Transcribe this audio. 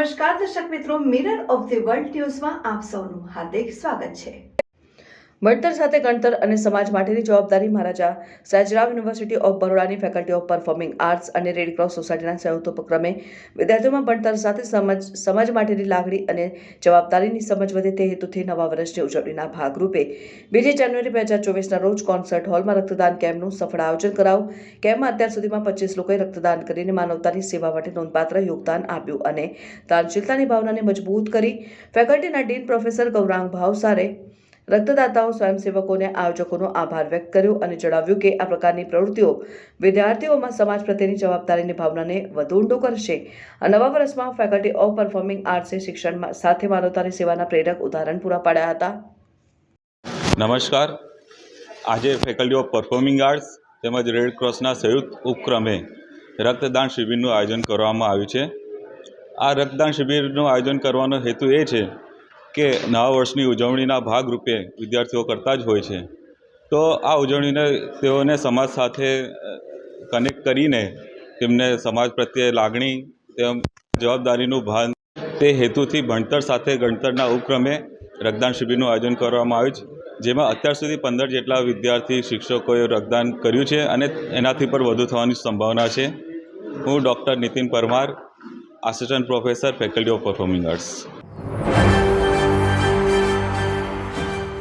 નમસ્કાર દર્શક મિત્રો, મિરર ઓફ ધી વર્લ્ડ ન્યૂઝમાં આપ સૌનું હાર્દિક સ્વાગત છે। ભણતર સાથે ગણતર અને સમાજ માટેની જવાબદારી મહારાજા સયાજીરાવ યુનિવર્સિટી ઓફ બરોડાની ફેકલ્ટી ઓફ પરફોર્મિંગ આર્ટ્સ અને રેડ ક્રોસ સોસાયટીના સંયુક્ત ઉપક્રમે વિદ્યાર્થીઓમાં ભણતર સાથે સમાજ માટેની લાગણી અને જવાબદારીની સમજ વધે તે હેતુથી નવા વર્ષની ઉજવણીના ભાગરૂપે 2 જાન્યુઆરી 2024ના રોજ કોન્સર્ટ હોલમાં રક્તદાન કેમ્પનું સફળ આયોજન કરાયું। કેમ્પમાં અત્યાર સુધીમાં 25 લોકોએ રક્તદાન કરીને માનવતાની સેવા માટે નોંધપાત્ર યોગદાન આપ્યું અને દાનશીલતાની ભાવનાને મજબૂત કરી। ફેકલ્ટીના ડીન પ્રોફેસર ગૌરાંગ ભાવસારે રક્તદાતાઓ સ્વયંસેવકોને આયોજકોનો આભાર વ્યક્ત કર્યો અને જણાવ્યું કે આ પ્રકારની પ્રવૃત્તિઓ વિદ્યાર્થીઓમાં સમાજ પ્રત્યેની જવાબદારીની ભાવનાને વધુ ઊંડો કરશે। આ નવા વર્ષમાં ફેકલ્ટી ઓફ પરફોર્મિંગ આર્ટ્સે શિક્ષણ સાથે માનવતાની સેવાના પ્રેરક ઉદાહરણ પૂરા પાડ્યા હતા। નમસ્કાર, આજે ફેકલ્ટી ઓફ પરફોર્મિંગ આર્ટ્સ તેમજ રેડ ક્રોસના સંયુક્ત ઉપક્રમે રક્તદાન શિબિરનું આયોજન કરવામાં આવ્યું છે। આ રક્તદાન શિબિરનું આયોજન કરવાનો હેતુ એ છે કે નવા વર્ષની ઉજવણીના ભાગરૂપે વિદ્યાર્થીઓ કરતા જ હોય છે, તો આ ઉજવણીને તેઓને સમાજ સાથે કનેક્ટ કરીને તેમને સમાજ પ્રત્યે લાગણી તેમ જવાબદારીનું ભાન તે હેતુથી ભણતર સાથે ગણતરના ઉપક્રમે રક્તદાન શિબિરનું આયોજન કરવામાં આવ્યું છે, જેમાં અત્યાર સુધી 15 જેટલા વિદ્યાર્થી શિક્ષકોએ રક્તદાન કર્યું છે અને એનાથી પણ વધુ થવાની સંભાવના છે। હું doctor Nitin Parmar, assistant professor faculty of performing arts.